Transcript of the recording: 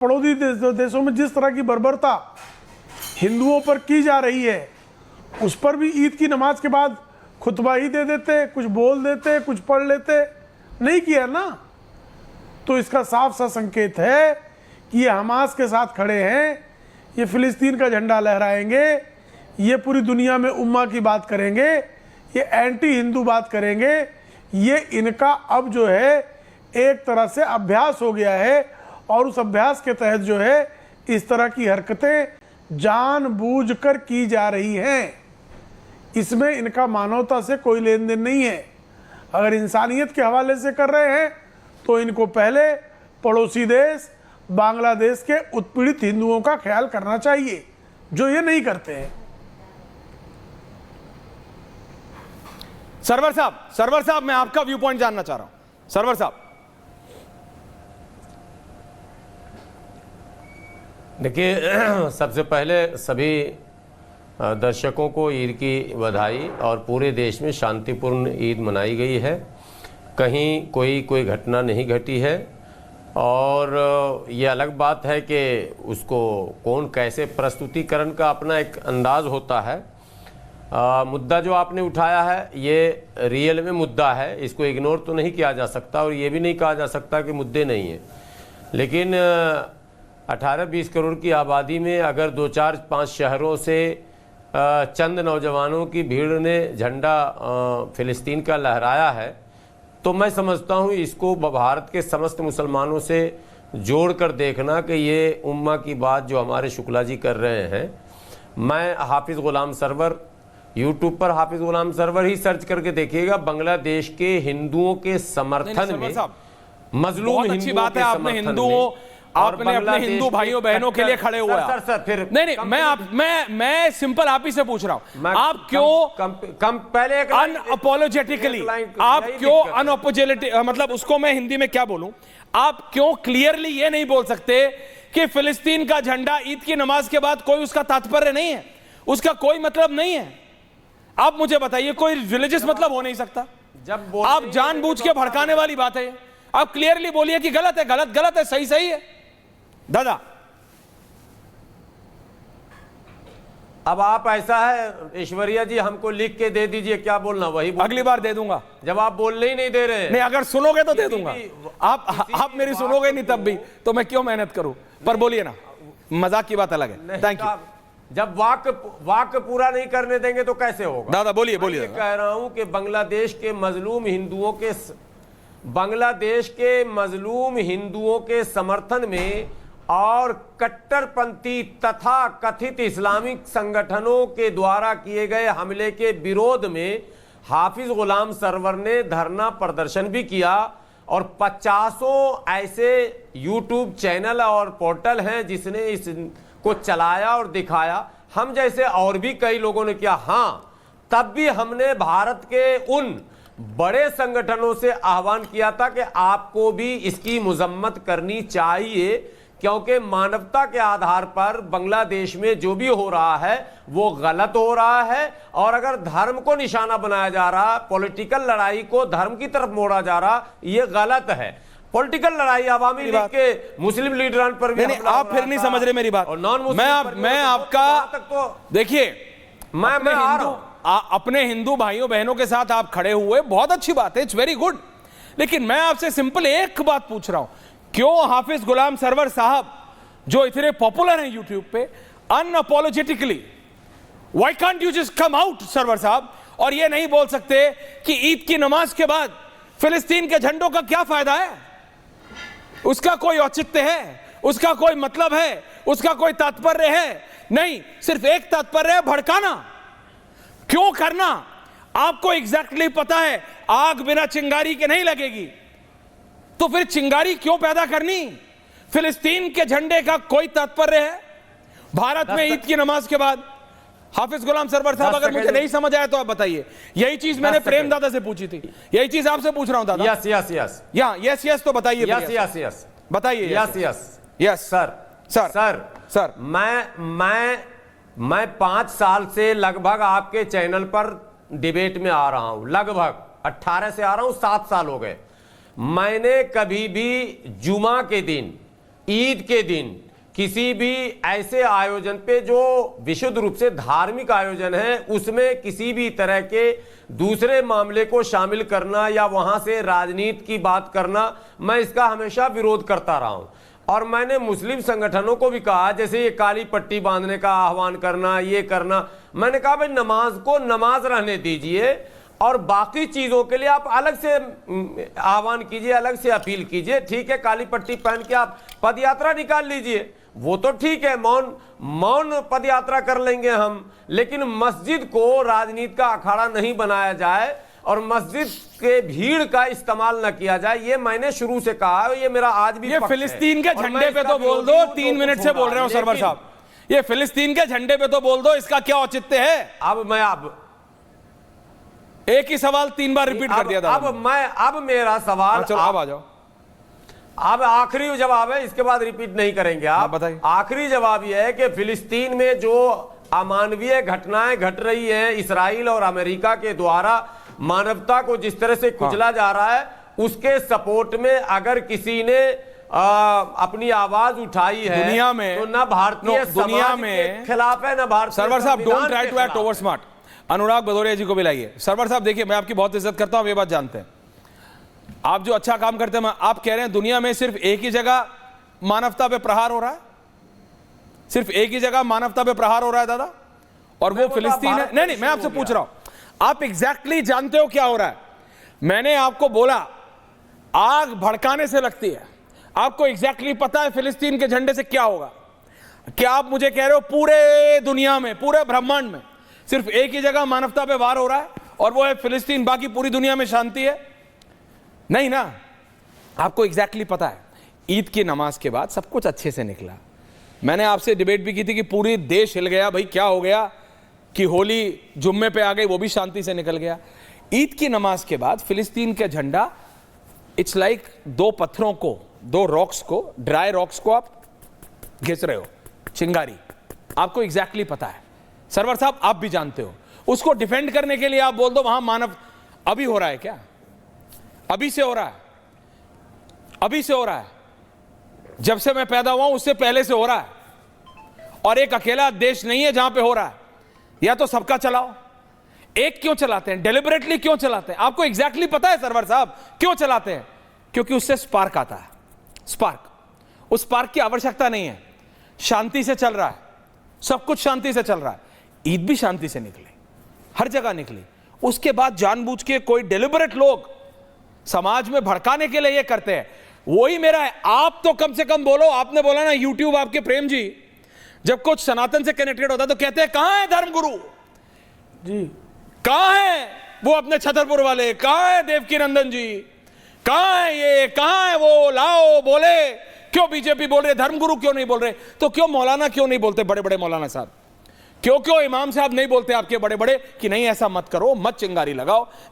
पड़ोसी देशों में जिस तरह की बर्बरता हिंदुओं पर की जा रही है, उस पर भी ईद की नमाज के बाद खुतबा ही दे देते, कुछ बोल देते, कुछ पढ़ लेते, नहीं किया ना। तो इसका साफ सा संकेत है कि ये हमास के साथ खड़े हैं, ये फिलिस्तीन का झंडा लहराएंगे, ये पूरी दुनिया में उम्मा की बात करेंगे, ये एंटी हिंदू बात करेंगे। ये इनका अब जो है एक तरह से अभ्यास हो गया है, और उस अभ्यास के तहत जो है इस तरह की हरकतें जानबूझकर की जा रही हैं। इसमें इनका मानवता से कोई लेन देन नहीं है। अगर इंसानियत के हवाले से कर रहे हैं तो इनको पहले पड़ोसी देश बांग्लादेश के उत्पीड़ित हिंदुओं का ख्याल करना चाहिए, जो ये नहीं करते हैं। सरवर साहब, मैं आपका व्यू पॉइंट जानना चाह रहा हूं। सरवर साहब, देखिए, सबसे पहले सभी दर्शकों को ईद की बधाई, और पूरे देश में शांतिपूर्ण ईद मनाई गई है। कहीं कोई घटना नहीं घटी है। और ये अलग बात है कि उसको कौन कैसे प्रस्तुतिकरण का अपना एक अंदाज होता है। मुद्दा जो आपने उठाया है ये रियल में मुद्दा है, इसको इग्नोर तो नहीं किया जा सकता, और ये भी नहीं कहा जा सकता कि मुद्दे नहीं हैं। लेकिन 18-20 करोड़ की आबादी में अगर 2-4-5 शहरों से चंद नौजवानों की भीड़ ने झंडा फिलिस्तीन का लहराया है, तो मैं समझता हूँ इसको भारत के समस्त मुसलमानों से जोड़कर देखना कि ये उम्मा की बात जो हमारे शुक्ला जी कर रहे हैं। मैं हाफिज़ गुलाम सरवर, यूट्यूब पर हाफिज़ गुलाम सरवर ही सर्च करके देखिएगा, बांग्लादेश के हिंदुओं के समर्थन में, मजलूम अच्छी बात है, आपने हिंदुओं आपने अपने हिंदू भाइयों बहनों के लिए खड़े हुए हैं। सर फिर नहीं, मैं सिंपल आप ही से पूछ रहा हूं, आप क्यों पहले अनअपोलोजेटिकली, आप क्यों अनअपोलोजेटिक, मतलब उसको मैं हिंदी में क्या बोलूं, आप क्यों क्लियरली ये नहीं बोल सकते कि फिलिस्तीन का झंडा ईद की नमाज के बाद कोई उसका तात्पर्य नहीं है, उसका कोई मतलब नहीं है? आप मुझे बताइए, कोई रिलीजियस मतलब हो नहीं सकता। जब आप जानबूझ के भड़काने वाली बात है। आप क्लियरली बोलिए कि गलत है, गलत है, सही है। दादा, अब आप ऐसा है ऐश्वर्या जी, हमको लिख के दे दीजिए, क्या बोलना वही अगली बार दे दूंगा। जब आप बोलने ही नहीं दे रहे हैं। नहीं, अगर सुनोगे तो दे दूंगा। आप मेरी सुनोगे नहीं तब भी, तो मैं क्यों मेहनत करूं? पर बोलिए ना, मजाक की बात अलग है। Thank you. जब वाक्य पूरा नहीं करने देंगे तो कैसे होगा? दादा बोलिए। कह रहा हूं कि बांग्लादेश के मजलूम हिंदुओं के समर्थन में और कट्टरपंथी तथा कथित इस्लामिक संगठनों के द्वारा किए गए हमले के विरोध में हाफिज़ गुलाम सरवर ने धरना प्रदर्शन भी किया, और 50 ऐसे यूट्यूब चैनल और पोर्टल हैं जिसने इसको चलाया और दिखाया। हम जैसे और भी कई लोगों ने किया। हाँ, तब भी हमने भारत के उन बड़े संगठनों से आह्वान किया था कि आपको भी इसकी मुजम्मत करनी चाहिए, क्योंकि मानवता के आधार पर बांग्लादेश में जो भी हो रहा है वो गलत हो रहा है। और अगर धर्म को निशाना बनाया जा रहा, पॉलिटिकल लड़ाई को धर्म की तरफ मोड़ा जा रहा, ये गलत है। पॉलिटिकल लड़ाई अवामी लीग के मुस्लिम लीडरान पर भी आप फिर नहीं समझ रहे मेरी बात। और नॉन मैं आपका देखिए, मैं अपने हिंदू भाइयों बहनों के साथ आप खड़े हुए, बहुत अच्छी बात है, इट्स वेरी गुड। लेकिन मैं आपसे सिंपल एक बात पूछ रहा हूं, क्यों हाफिज गुलाम सरवर साहब जो इतने पॉपुलर हैं यूट्यूब पे, unapologetically, why can't you just come out Sarwar साहब, और ये नहीं बोल सकते कि ईद की नमाज के बाद फिलिस्तीन के झंडों का क्या फायदा है, उसका कोई औचित्य है, उसका कोई मतलब है, उसका कोई तात्पर्य है? नहीं, सिर्फ एक तात्पर्य है, भड़काना। क्यों करना? आपको एग्जैक्टली पता है आग बिना चिंगारी के नहीं लगेगी, तो फिर चिंगारी क्यों पैदा करनी? फिलिस्तीन के झंडे का कोई तात्पर्य है भारत में ईद की नमाज के बाद? हाफिज गुलाम सरवर साहब, अगर मुझे नहीं समझ आया तो आप बताइए। यही चीज मैंने प्रेम दादा से पूछी थी, यही चीज आपसे पूछ रहा हूं दादा। यस तो बताइए। यस बताइए। यस सर, मैं 5 साल से लगभग आपके चैनल पर डिबेट में आ रहा हूं, लगभग 18 से आ रहा हूं, 7 साल हो गए। मैंने कभी भी जुमा के दिन ईद के दिन किसी भी ऐसे आयोजन पे जो विशुद्ध रूप से धार्मिक आयोजन है उसमें किसी भी तरह के दूसरे मामले को शामिल करना या वहां से राजनीति की बात करना, मैं इसका हमेशा विरोध करता रहा हूं। और मैंने मुस्लिम संगठनों को भी कहा, जैसे ये काली पट्टी बांधने का आह्वान करना, ये करना, मैंने कहा भाई नमाज को नमाज रहने दीजिए और बाकी चीजों के लिए आप अलग से आह्वान कीजिए, अलग से अपील कीजिए। ठीक है, काली पट्टी पहन के आप पद यात्रा निकाल लीजिए, वो तो ठीक है, मौन पद यात्रा कर लेंगे हम, लेकिन मस्जिद को राजनीति का अखाड़ा नहीं बनाया जाए और मस्जिद के भीड़ का इस्तेमाल न किया जाए। ये मैंने शुरू से कहा है, ये मेरा आज भी ये फिलिस्तीन के झंडे पे तो बोल दो, 3 मिनट से बोल रहे हो सरवर साहब, ये फिलिस्तीन के झंडे पे तो बोल दो, इसका क्या औचित्य है? अब एक ही सवाल 3 बार रिपीट कर दिया था। अब मेरा सवाल, चलो अब आ जाओ। अब आखिरी जवाब है, इसके बाद रिपीट नहीं करेंगे आप। बताइए। आखिरी जवाब यह है कि फिलिस्तीन में जो अमानवीय घटनाएं घट रही हैं इसराइल और अमेरिका के द्वारा, मानवता को जिस तरह से कुचला जा रहा है, उसके सपोर्ट में अगर किसी ने अपनी आवाज उठाई है दुनिया में, तो न भारतीय दुनिया समाज के खिलाफ है, न भारतीय सरवर साहब डोंट ट्राई टू एक्ट खिलाफ। Over smart. अनुराग भदौरिया जी को भी लाइए। सरवर साहब देखिए, मैं आपकी बहुत इज्जत करता हूं, ये बात जानते हैं आप, जो अच्छा काम करते हैं। आप कह रहे हैं दुनिया में सिर्फ एक ही जगह मानवता पे प्रहार हो रहा है, सिर्फ एक ही जगह मानवता पे प्रहार हो रहा है दादा, और वो फिलिस्तीन है। नहीं, मैं आपसे पूछ रहा हूं, आप एग्जैक्टली जानते हो क्या हो रहा है? मैंने आपको बोला आग भड़काने से लगती है, आपको एग्जैक्टली पता है फिलिस्तीन के झंडे से क्या होगा? क्या आप मुझे कह रहे हो पूरे दुनिया में, पूरे ब्रह्मांड में सिर्फ एक ही जगह मानवता पे वार हो रहा है और वो है फिलिस्तीन, बाकी पूरी दुनिया में शांति है? नहीं ना, आपको एग्जैक्टली पता है। ईद की नमाज के बाद सब कुछ अच्छे से निकला। मैंने आपसे डिबेट भी की थी कि पूरी देश हिल गया, भाई क्या हो गया कि होली जुम्मे पे आ गई, वो भी शांति से निकल गया। ईद की नमाज के बाद फिलिस्तीन का झंडा, इट्स लाइक 2 पत्थरों को, 2 रॉक्स को, ड्राई रॉक्स को आप घिस रहे हो, चिंगारी। आपको एग्जैक्टली पता है सरवर साहब, आप भी जानते हो। उसको डिफेंड करने के लिए आप बोल दो वहां मानव, अभी हो रहा है क्या? अभी से हो रहा है, अभी से हो रहा है, जब से मैं पैदा हुआ हूं उससे पहले से हो रहा है। और एक अकेला देश नहीं है जहां पे हो रहा है, या तो सबका चलाओ। एक क्यों चलाते हैं? डेलिबरेटली क्यों चलाते हैं? आपको एग्जैक्टली पता है सरवर साहब क्यों चलाते हैं? क्योंकि उससे स्पार्क आता है, स्पार्क। उस स्पार्क की आवश्यकता नहीं है, शांति से चल रहा है, सब कुछ शांति से चल रहा है। ईद भी शांति से निकली, हर जगह निकली। उसके बाद जानबूझ के कोई डेलिबरेट लोग समाज में भड़काने के लिए ये करते हैं। वही मेरा है, आप तो कम से कम बोलो। आपने बोला ना यूट्यूब, आपके प्रेम जी जब कुछ सनातन से कनेक्टेड होता है तो कहते हैं कहां है धर्मगुरु जी, कहां है वो अपने छतरपुर वाले, कहां है देवकी नंदन जी, कहां है ये, कहां है वो, लाओ बोले। क्यों बीजेपी बोल रहे, धर्मगुरु क्यों नहीं बोल रहे? तो क्यों मौलाना क्यों नहीं बोलते, बड़े बड़े मौलाना साहब? क्यों इमाम साहब नहीं बोलते आपके बड़े बड़े कि नहीं ऐसा मत करो, मत चिंगारी लगाओ?